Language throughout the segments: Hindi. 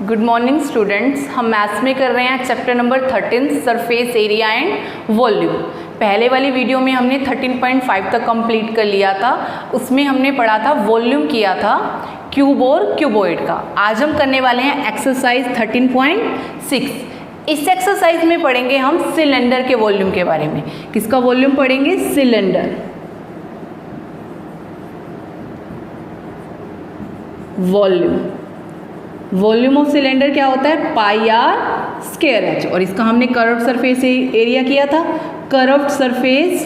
Good morning students. हम मैथ्स में कर रहे हैं chapter number 13 surface area and volume. पहले वाली वीडियो में हमने 13.5 तक कंप्लीट कर लिया था। उसमें हमने पढ़ा था वॉल्यूम, किया था क्यूब और क्यूबॉइड का। आज हम करने वाले हैं एक्सरसाइज 13.6। इस एक्सरसाइज में पढ़ेंगे हम सिलेंडर के वॉल्यूम के बारे में। किसका वॉल्यूम पढ़ेंगे? सिलेंडर। वॉल्यूम ऑफ सिलेंडर क्या होता है? पाई आर स्क्वायर एच। और इसका हमने कर्व्ड सरफेस एरिया किया था। कर्व्ड सरफेस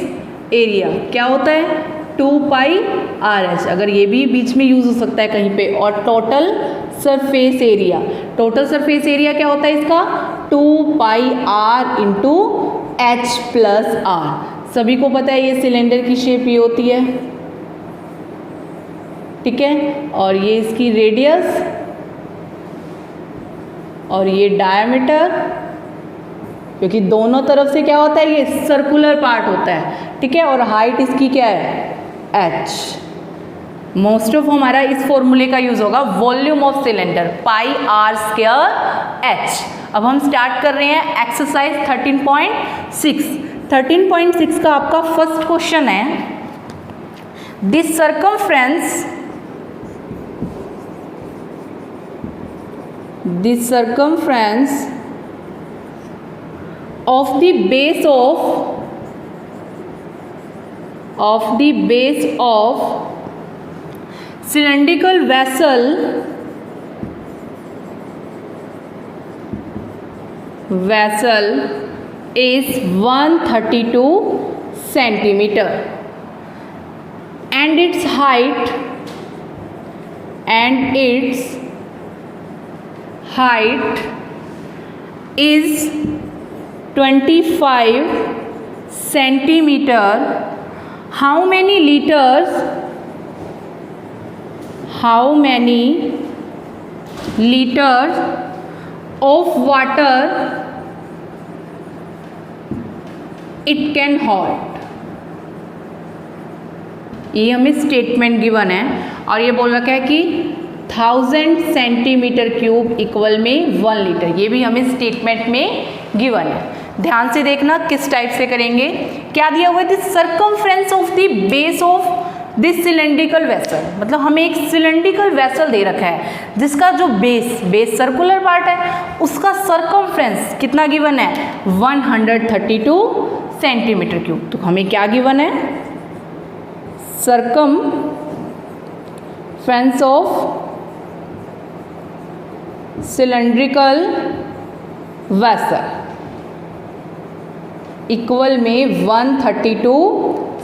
एरिया क्या होता है? 2 पाई आर एच। अगर ये भी बीच में यूज हो सकता है कहीं पे। और total surface area, total surface area क्या होता है इसका? 2 pi r into h plus r. सभी को पता है ये सिलेंडर की शेप ये होती है, ठीक है। और ये इसकी रेडियस और ये डायमीटर, क्योंकि दोनों तरफ से क्या होता है? ये सर्कुलर पार्ट होता है, ठीक है। और हाइट इसकी क्या है? h। मोस्ट ऑफ हमारा इस फॉर्मूले का यूज होगा। Volume of cylinder pi r square h. अब हम स्टार्ट कर रहे हैं एक्सरसाइज 13.6। 13.6 का आपका फर्स्ट क्वेश्चन है, this circumference of the base of cylindrical vessel is 132 centimeter and its height is 25 centimeter. How many liters of water it can hold? ये हमें स्टेटमेंट गिवन है और ये बोल रखा है कि 1000 सेंटीमीटर क्यूब इक्वल में 1 लीटर। ये भी हमें स्टेटमेंट में गिवन है। ध्यान से देखना किस टाइप से करेंगे। क्या दिया हुआ है? This circumference of the base of this cylindrical vessel. मतलब हमें एक सिलेंड्रिकल वेसल दे रखा है जिसका जो बेस सर्कुलर पार्ट है, उसका सर्कमफ्रेंस कितना गिवन है? 132 सेंटीमीटर क्यूब। तो हमें क्या गिवन है? circumference of cylindrical vessel equal में 132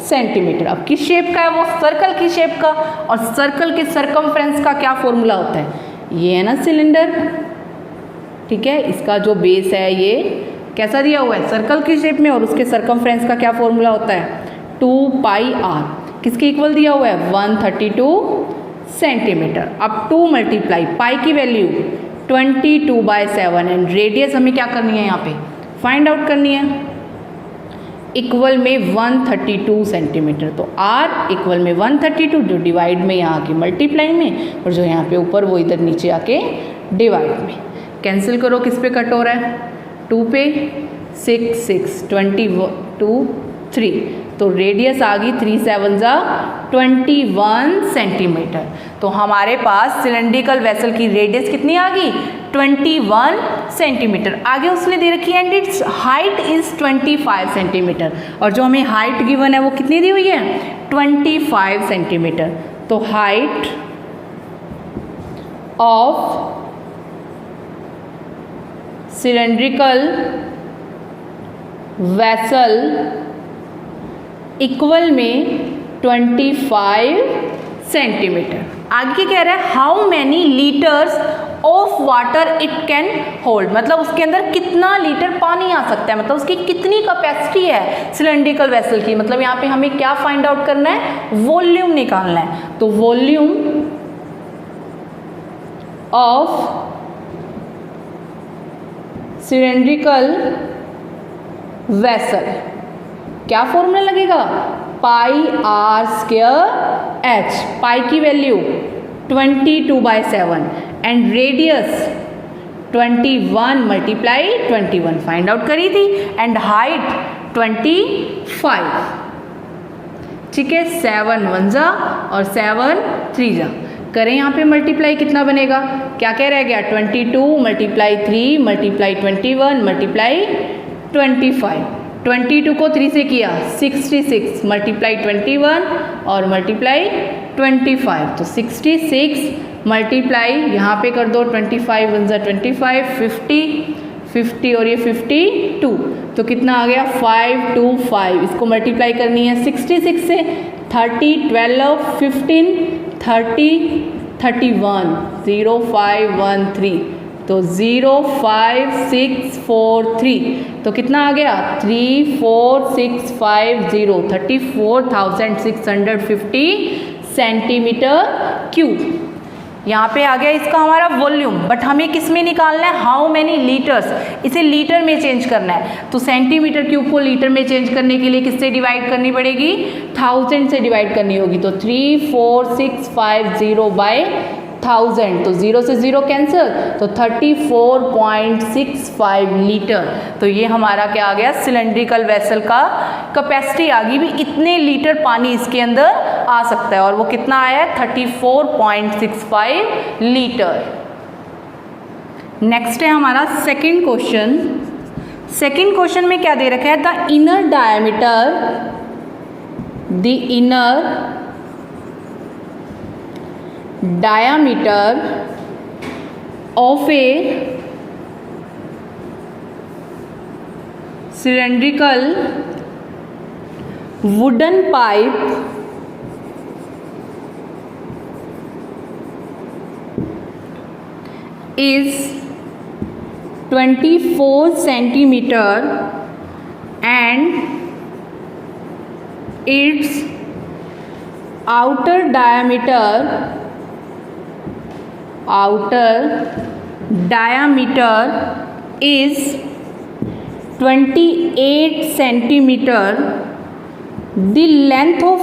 सेंटीमीटर। अब किस शेप का है वो? सर्कल की शेप का। और सर्कल के सर्कमफ्रेंस का क्या फॉर्मूला होता है? ये है ना सिलेंडर, ठीक है। इसका जो बेस है ये कैसा दिया हुआ है? सर्कल की शेप में। और उसके सर्कमफ्रेंस का क्या फॉर्मूला होता है? 2 पाई आर। किसके इक्वल दिया हुआ है? 132 सेंटीमीटर। अब 2 मल्टीप्लाई पाई की वैल्यू 22/7 एंड रेडियस हमें क्या करनी है? यहाँ पे फाइंड आउट करनी है। इक्वल में 132 सेंटीमीटर। तो आर इक्वल में 132, जो डिवाइड में यहाँ आके मल्टीप्लाई में, और जो यहाँ पे ऊपर वो इधर नीचे आके डिवाइड में। कैंसिल करो, किस पे कट हो रहा है? 2 पे 6 6 22 3। तो रेडियस आ गई 3 7 जा 21 सेंटीमीटर। तो हमारे पास सिलेंड्रिकल वेसल की रेडियस कितनी आ गई? 21 सेंटीमीटर। आगे उसने दे रखी है and it's height is 25 centimetre. और जो हमें हाइट गिवन है वो कितनी दी हुई है? 25 सेंटीमीटर। तो height of cylindrical vessel equal में 25 सेंटीमीटर। आगे कह रहा है how many litres of water it can hold. मतलब उसके अंदर कितना लीटर पानी आ सकता है, मतलब उसकी कितनी कैपेसिटी है सिलेंड्रिकल वेसल की। मतलब यहाँ पे हमें क्या फाइंड आउट करना है? वॉल्यूम निकालना है। तो वॉल्यूम ऑफ सिलेंड्रिकल वेसल, क्या फॉर्मूला लगेगा? पाई आर स्क्वायर एच। पाई की value 22/7 and radius 21 multiply 21 find out करी थी, एंड हाइट 25। ठीक है, 7 1 जा और 7 3 जा, करें यहाँ पे मल्टीप्लाई, कितना बनेगा, क्या क्या रह गया, 22 मल्टीप्लाई 3 मल्टीप्लाई 21 मल्टीप्लाई 25। 22 को 3 से किया 66 मल्टीप्लाई 21 और मल्टीप्लाई 25, तो 66 मल्टीप्लाई यहाँ पे कर दो 25 1 जा 25, 50 और ये 52, तो कितना आ गया 525। इसको मल्टीप्लाई करनी है 66 से, 30 12 15 30 31 0513, तो 05643, तो कितना आ गया 34650, 34,650 सेंटीमीटर क्यूब। यहाँ पे आ गया इसका हमारा वॉल्यूम, बट हमें किस में निकालना है, हाउ मैनी लीटर्स, इसे लीटर में चेंज करना है। तो सेंटीमीटर क्यूब को लीटर में चेंज करने के लिए किससे डिवाइड करनी पड़ेगी, 1000 से डिवाइड करनी होगी, तो 34650 बाय 1000, तो 0 से 0 कैंसिल, तो 34.65 लीटर। तो ये हमारा क्या आ गया, सिलेंड्रिकल वेसल का कैपेसिटी आ गई भी, इतने लीटर पानी इसके अंदर आ सकता है, और वो कितना आया है 34.65 लीटर। नेक्स्ट है हमारा सेकंड क्वेश्चन। सेकंड क्वेश्चन में क्या दे रखा है, the inner diameter of a cylindrical wooden pipe is 24 centimeter and its outer diameter is 28 centimeter. The length of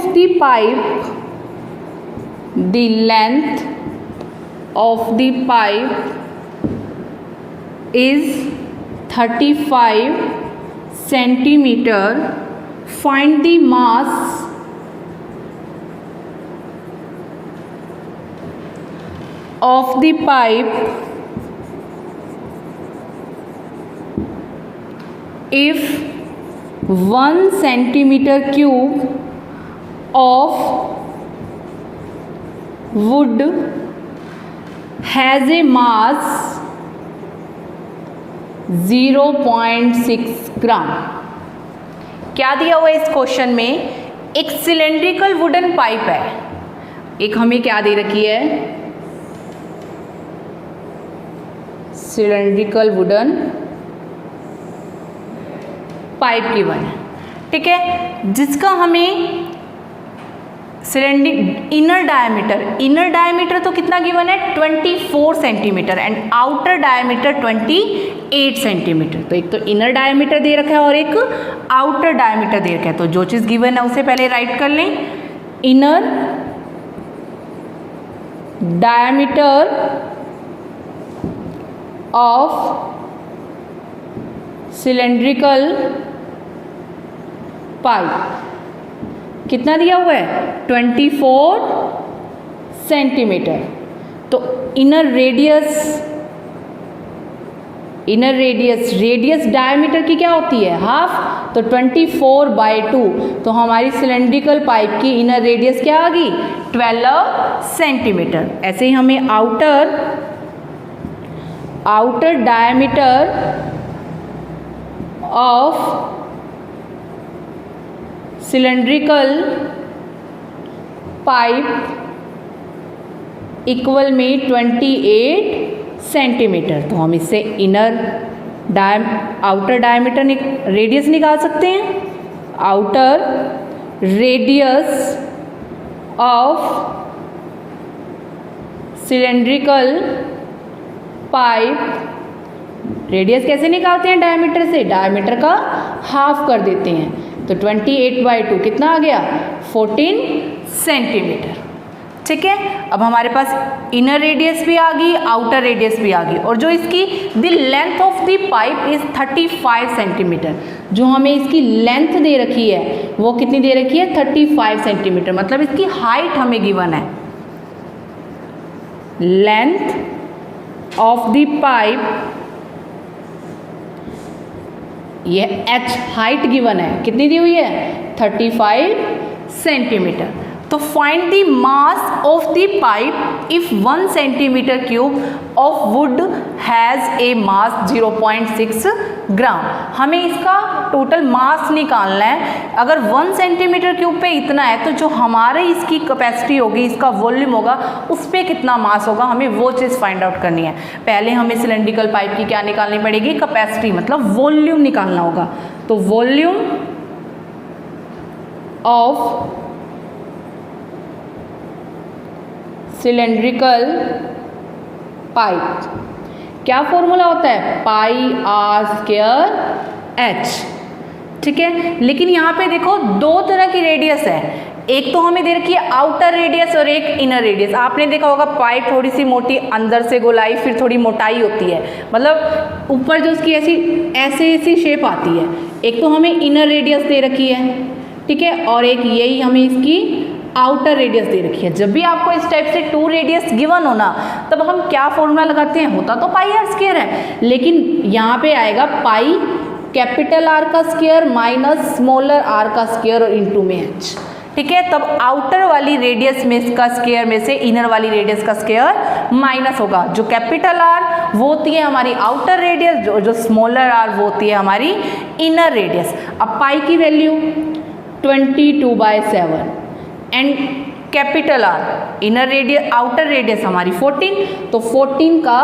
the pipe is 35 centimeter. Find the mass of the pipe if 1 centimeter cube of wood has a mass 0.6 ग्राम। क्या दिया हुआ है इस क्वेश्चन में, एक सिलेंड्रिकल वुडन पाइप है, एक हमें क्या दे रखी है, सिलेंड्रिकल वुडन पाइप गिवन है, ठीक है, जिसका हमें इनर डायमीटर तो कितना गिवन है 24 centimetre and outer diameter 28 centimetre. तो एक तो इनर डायमीटर दे रखा है और एक आउटर डायमीटर दे रखा है, तो जो चीज़ गिवन है उसे पहले राइट कर लें। Inner diameter of cylindrical pipe कितना दिया हुआ है 24 सेंटीमीटर। तो इनर रेडियस डायमीटर की क्या होती है हाफ, तो 24/2, तो हमारी सिलेंड्रिकल पाइप की इनर रेडियस क्या आ गई 12 सेंटीमीटर। ऐसे ही हमें outer diameter of cylindrical pipe equal में 28 सेंटीमीटर। तो हम इससे आउटर डायमीटर रेडियस निकाल सकते हैं। Outer radius of cylindrical pipe, radius कैसे निकालते हैं डायमीटर से, डायमीटर का हाफ कर देते हैं, तो 28/2 कितना आ गया 14 सेंटीमीटर। ठीक है। अब हमारे पास इनर रेडियस भी आ गई, आउटर रेडियस भी आ गई, और जो इसकी the length of the pipe is 35 centimetre. जो हमें इसकी लेंथ दे रखी है वो कितनी दे रखी है? 35 सेंटीमीटर। मतलब इसकी हाइट हमें गिवन है। लेंथ ऑफ द पाइप, ये h हाइट गिवन है, कितनी दी हुई है? 35 सेंटीमीटर। तो find the mass of the pipe if 1 centimetre cube of wood has a mass 0.6 gram. हमें इसका टोटल मास निकालना है। अगर 1 सेंटीमीटर क्यूब पे इतना है तो जो हमारे इसकी कैपेसिटी होगी, इसका वॉल्यूम होगा, उस पर कितना मास होगा, हमें वो चीज़ फाइंड आउट करनी है। पहले हमें सिलेंड्रिकल पाइप की क्या निकालनी पड़ेगी? कैपेसिटी, मतलब वॉल्यूम निकालना होगा। तो वॉल्यूम ऑफ सिलेंड्रिकल पाइप, क्या फॉर्मूला होता है? पाई आर स्क्वायर एच। ठीक है, लेकिन यहाँ पे देखो दो तरह की रेडियस है। एक तो हमें दे रखी है आउटर रेडियस और एक इनर रेडियस। आपने देखा होगा पाइप थोड़ी सी मोटी, अंदर से गोलाई, फिर थोड़ी मोटाई होती है, मतलब ऊपर जो उसकी ऐसी शेप आती है। एक तो हमें इनर रेडियस दे रखी है, ठीक है, और एक यही हमें इसकी आउटर रेडियस दे रखी है। जब भी आपको इस टाइप से 2 रेडियस गिवन हो ना, तब हम क्या फॉर्मूला लगाते हैं? होता तो पाई आर स्क्वायर है, लेकिन यहाँ पे आएगा पाई कैपिटल आर का स्क्वायर माइनस स्मॉलर आर का स्क्वायर और इनटू में एच। ठीक है, तब आउटर वाली रेडियस में इसका स्क्वायर में से इनर वाली रेडियस का स्क्वायर माइनस होगा। जो कैपिटल आर वो होती है हमारी आउटर रेडियस, जो स्मॉलर आर वो होती है हमारी इनर रेडियस। अब पाई की value 22/7 and capital R, inner radius outer radius हमारी 14, तो 14 का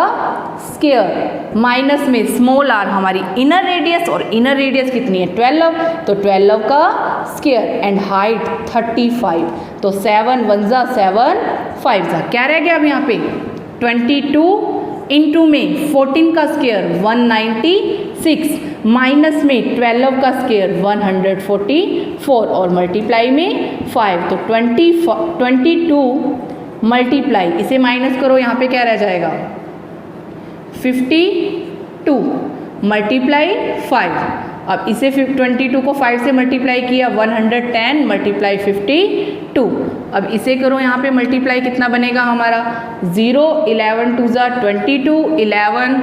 स्क्वायर माइनस में स्मॉल आर हमारी इनर रेडियस, और इनर रेडियस कितनी है? 12, तो 12 का स्क्वायर एंड हाइट 35, तो 7 1 जा 7 5 जा, क्या रह गया अब यहाँ पे? 22 इंटू में 14 का स्क्वायर 196 माइनस में 12 का स्क्वायर 144 और मल्टीप्लाई में 5, तो 22 मल्टीप्लाई, इसे माइनस करो, यहाँ पे क्या रह जाएगा? 52 मल्टीप्लाई 5। अब इसे 22 को 5 से मल्टीप्लाई किया, 110 मल्टीप्लाई 52। अब इसे करो यहाँ पे मल्टीप्लाई, कितना बनेगा हमारा? 0 11 2 जा 22, 11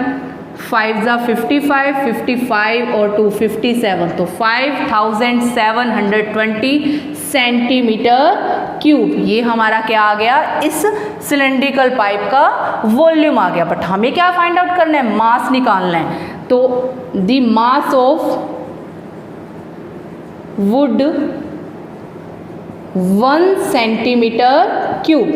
5 जा 55, 55 और 2 57, तो 5720 सेंटीमीटर क्यूब। ये हमारा क्या आ गया? इस सिलेंड्रिकल पाइप का वॉल्यूम आ गया। बट हमें क्या फाइंड आउट करना है? मास निकालना है। तो the mass of would 1 centimetre cube,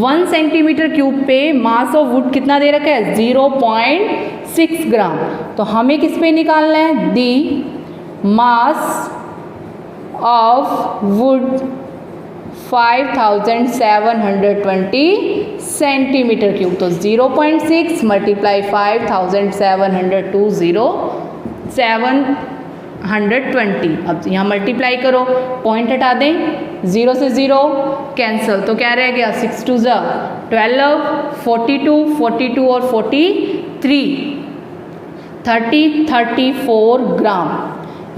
1 centimetre cube पे मास ऑफ वुड कितना दे रखा है? 0.6 ग्राम। तो हमें किस पे निकालना है? The mass of wood 5720 centimetre cube, तो 0.6 मल्टीप्लाई 5720 720। अब यहाँ मल्टीप्लाई करो, पॉइंट हटा दें, 0 से 0 कैंसिल, तो क्या रह गया? 6 2 जा 12, 42 42 और 43 34 ग्राम।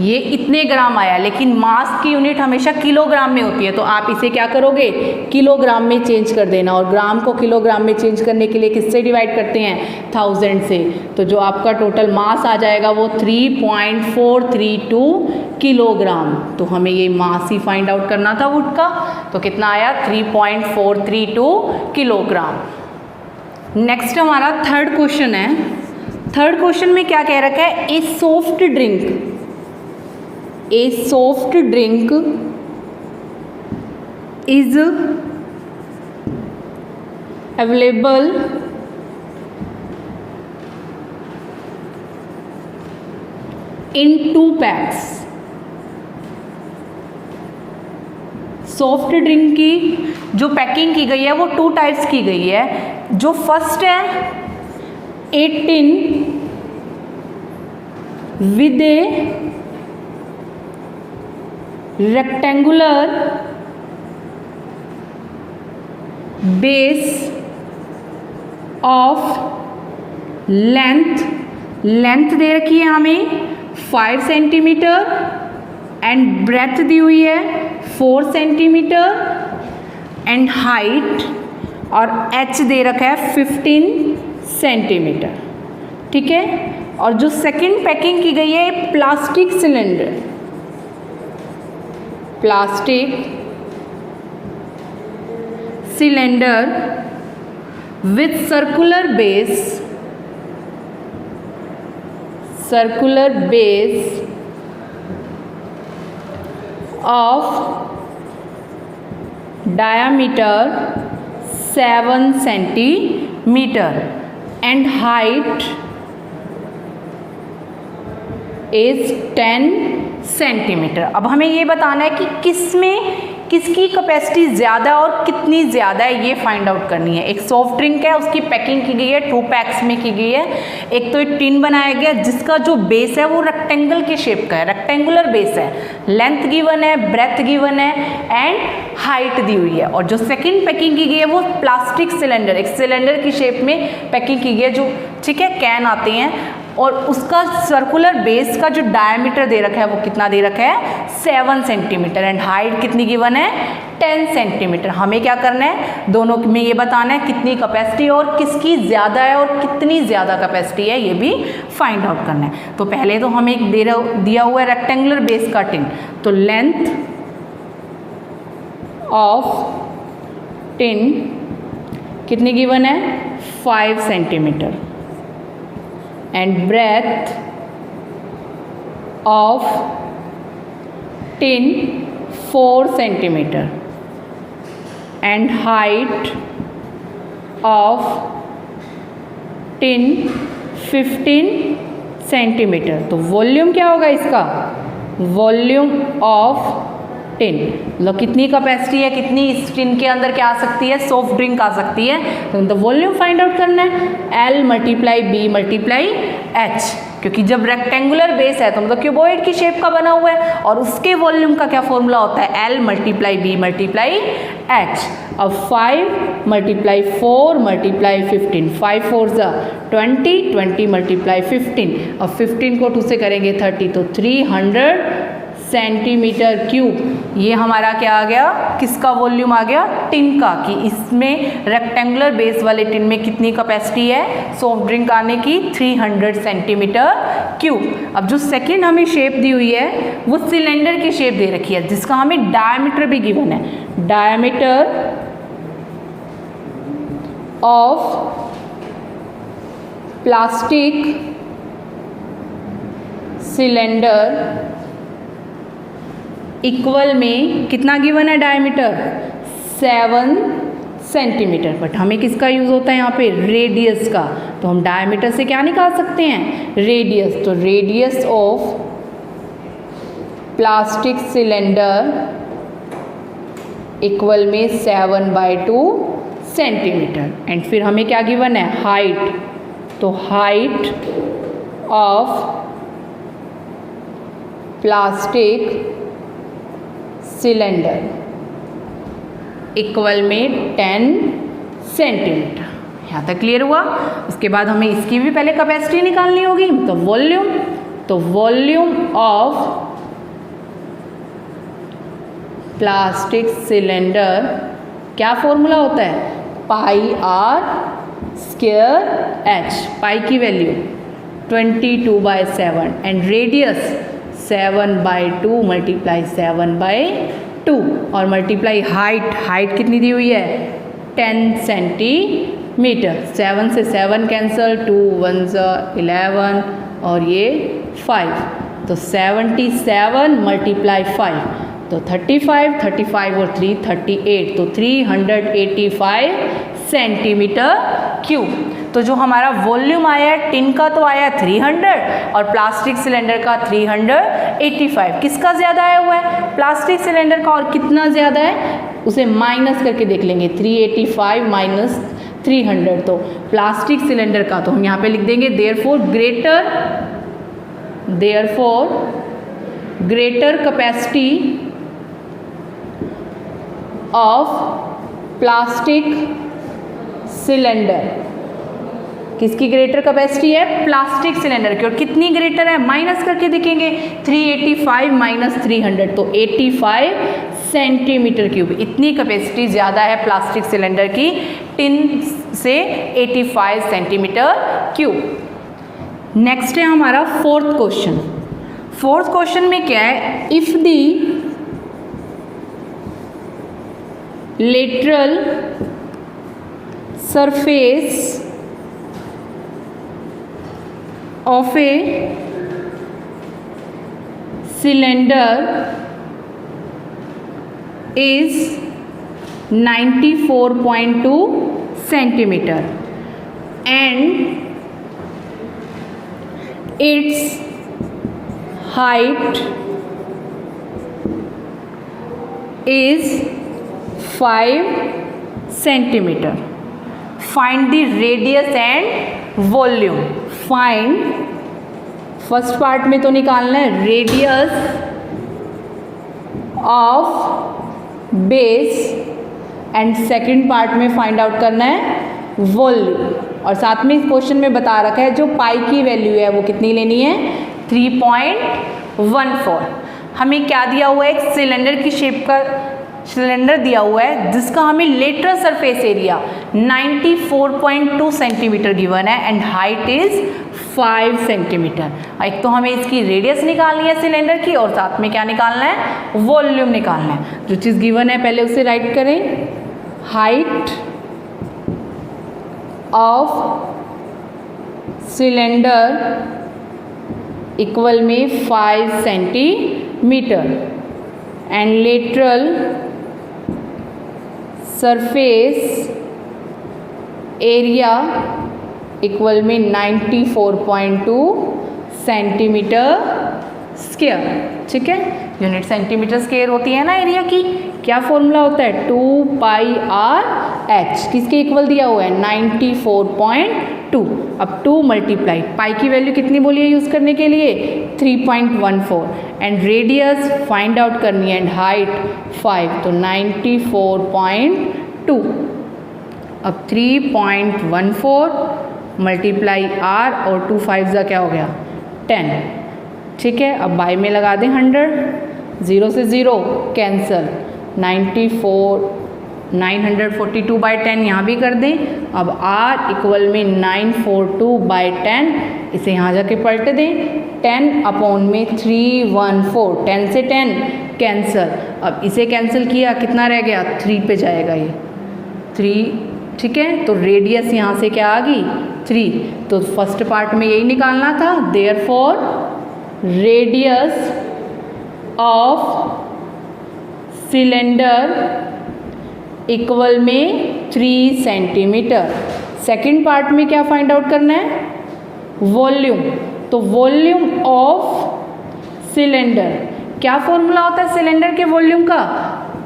ये इतने ग्राम आया, लेकिन मास की यूनिट हमेशा किलोग्राम में होती है, तो आप इसे क्या करोगे? किलोग्राम में चेंज कर देना, और ग्राम को किलोग्राम में चेंज करने के लिए किससे डिवाइड करते हैं? 1000 से। तो जो आपका टोटल मास आ जाएगा वो 3.432 किलोग्राम। तो हमें ये मास ही फाइंड आउट करना था वुड का, तो कितना आया? 3.432 किलोग्राम। नेक्स्ट हमारा थर्ड क्वेश्चन है। थर्ड क्वेश्चन में क्या कह रखा है? ए soft drink is available in 2 packs। Soft drink की जो पैकिंग की गई है वो 2 टाइप्स की गई है। जो फर्स्ट है 18 with a rectangular base of length दे रखी है हमें 5 सेंटीमीटर एंड ब्रेथ दी हुई है 4 सेंटीमीटर एंड हाइट और एच दे रखा है 15 सेंटीमीटर। ठीक है, और जो सेकंड पैकिंग की गई है plastic cylinder, with circular base of diameter 7 centimeter and height is 10 centimetre. अब हमें ये बताना है कि किसकी कैपेसिटी ज़्यादा और कितनी ज़्यादा है, ये फाइंड आउट करनी है। एक सॉफ्ट ड्रिंक है, उसकी पैकिंग की गई है 2 पैक्स में की गई है। एक तो एक टिन बनाया गया जिसका जो बेस है वो रेक्टेंगल के शेप का है, रेक्टेंगुलर बेस है, लेंथ गिवन है, ब्रेथ गिवन है एंड हाइट दी हुई है। और जो सेकंड पैकिंग की गई है वो प्लास्टिक सिलेंडर, एक सिलेंडर की शेप में पैकिंग की गई है, जो ठीक है कैन आते हैं, और उसका सर्कुलर बेस का जो डायमीटर दे रखा है वो कितना दे रखा है 7 सेंटीमीटर एंड हाइट कितनी गिवन है 10 सेंटीमीटर। हमें क्या करना है, दोनों में ये बताना है कितनी कैपेसिटी और किसकी ज़्यादा है और कितनी ज़्यादा कैपेसिटी है, ये भी फाइंड आउट करना है। तो पहले तो हमें एक दिया हुआ है रेक्टेंगुलर बेस का टिन, तो लेंथ ऑफ टिन कितनी गिवन है 5 centimetre and breadth of tin 4 centimeter and height of tin 15 centimetre. तो वॉल्यूम क्या होगा इसका, वॉल्यूम ऑफ टिन, मतलब कितनी कैपेसिटी है, कितनी इस टिन के अंदर क्या आ सकती है, सॉफ्ट ड्रिंक आ सकती है। तो द वॉल्यूम फाइंड आउट करना है, L multiply B multiply H, क्योंकि जब रेक्टेंगुलर बेस है तो मतलब क्यूबॉइड की शेप का बना हुआ है और उसके वॉल्यूम का क्या फॉर्मूला होता है, L multiply B multiply H। अब 5 मल्टीप्लाई 4 मल्टीप्लाई 15, 5 4 20, 20 मल्टीप्लाई 15, अब 15 को 2 से करेंगे 30, तो 300 सेंटीमीटर क्यूब। ये हमारा क्या आ गया, किसका वॉल्यूम आ गया, टिन का, कि इसमें रेक्टेंगुलर बेस वाले टिन में कितनी कैपेसिटी है सॉफ्ट ड्रिंक आने की 300 सेंटीमीटर क्यूब। अब जो सेकंड हमें शेप दी हुई है वो सिलेंडर की शेप दे रखी है जिसका हमें डायमीटर भी गिवन है, diameter of plastic cylinder equal में कितना गिवन है डायमीटर 7 सेंटीमीटर। बट हमें किसका यूज़ होता है यहाँ पे, रेडियस का, तो हम डायमीटर से क्या निकाल सकते हैं, रेडियस। तो radius of plastic cylinder equal में 7/2 सेंटीमीटर एंड फिर हमें क्या गिवन है, हाइट, तो height of plastic cylinder equal में 10 सेंटीमीटर। यहाँ तक क्लियर हुआ। उसके बाद हमें इसकी भी पहले कैपेसिटी निकालनी होगी, तो वॉल्यूम ऑफ प्लास्टिक सिलेंडर क्या फॉर्मूला होता है, पाई r स्क्वायर h, पाई की वैल्यू 22/7 एंड रेडियस 7/2 मल्टीप्लाई 7/2 और मल्टीप्लाई हाइट कितनी दी हुई है 10 सेंटीमीटर। 7 से 7 कैंसल, 2 1 11 और ये 5, तो 77 मल्टीप्लाई 5 तो 35 और 3 38, तो 385 सेंटीमीटर क्यूब। तो जो हमारा वॉल्यूम आया है टिन का तो आया 300 और प्लास्टिक सिलेंडर का 385। किसका ज़्यादा आया हुआ है, प्लास्टिक सिलेंडर का, और कितना ज़्यादा है उसे माइनस करके देख लेंगे, 385 माइनस 300, तो प्लास्टिक सिलेंडर का तो हम यहाँ पे लिख देंगे therefore greater capacity of plastic cylinder किसकी ग्रेटर कैपेसिटी है? प्लास्टिक सिलेंडर की। और कितनी ग्रेटर है? माइनस करके देखेंगे, 385 माइनस 300 तो 85 सेंटीमीटर क्यूब। इतनी कैपेसिटी ज़्यादा है प्लास्टिक सिलेंडर की टिन से 85 सेंटीमीटर क्यूब। नेक्स्ट है हमारा फोर्थ क्वेश्चन। फोर्थ क्वेश्चन में क्या है? If the lateral surface of a cylinder is 94.2 centimeter and its height is 5 centimeter. Find the radius and volume. Find, first part में तो निकालना है radius of base and second part में फाइंड आउट करना है वॉल्यूम। और साथ में इस क्वेश्चन में बता रखा है जो पाई की वैल्यू है वो कितनी लेनी है? 3.14। हमें क्या दिया हुआ है? एक सिलेंडर की शेप का सिलेंडर दिया हुआ है जिसका हमें lateral surface area 94.2 centimetre given है एंड हाइट इज 5 सेंटीमीटर। एक तो हमें इसकी रेडियस निकालनी है सिलेंडर की और साथ में क्या निकालना है? वॉल्यूम निकालना है। जो चीज़ गिवन है पहले उसे राइट करें। हाइट ऑफ सिलेंडर इक्वल में 5 centimetre and lateral surface area equal में 94.2 सेंटीमीटर स्क्वायर। ठीक है, यूनिट सेंटीमीटर स्क्वायर होती है ना एरिया की। क्या फॉर्मूला होता है? 2πr/h। किसके इक्वल दिया हुआ है? 94.2। अब 2 मल्टीप्लाई, पाई की वैल्यू कितनी बोली है यूज़ करने के लिए? 3.14 एंड रेडियस फाइंड आउट करनी है एंड हाइट 5 तो 94.2। अब 3.14 मल्टीप्लाई r और 2 5 क्या हो गया? 10। ठीक है, अब बाई में लगा दें 100, 0 से 0 कैंसल, 942/10 यहाँ भी कर दें। अब r इक्वल में 942/10, इसे यहाँ जाके पलट दें। 10/314, 10 से 10 कैंसल। अब इसे कैंसिल किया, कितना रह गया? 3 पे जाएगा ये 3। ठीक है, तो रेडियस यहाँ से क्या आ गई? 3। तो फर्स्ट पार्ट में यही निकालना था। Therefore radius of cylinder equal में 3 सेंटीमीटर। सेकेंड पार्ट में क्या फाइंड आउट करना है? वॉल्यूम। तो वॉल्यूम ऑफ सिलेंडर, क्या फॉर्मूला होता है सिलेंडर के वॉल्यूम का?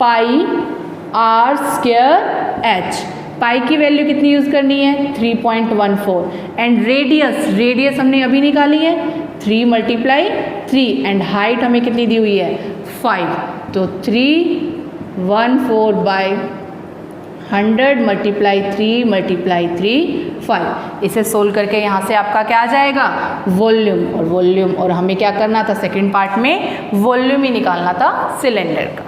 πr²h। पाई की वैल्यू कितनी यूज़ करनी है? 3.14 एंड रेडियस हमने अभी निकाली है 3 × 3 एंड हाइट हमें कितनी दी हुई है? 5। तो 314/100 मल्टीप्लाई 3 × 3 5। इसे सोल्व करके यहाँ से आपका क्या आ जाएगा? वॉल्यूम। और हमें क्या करना था? सेकंड पार्ट में वॉल्यूम ही निकालना था सिलेंडर का।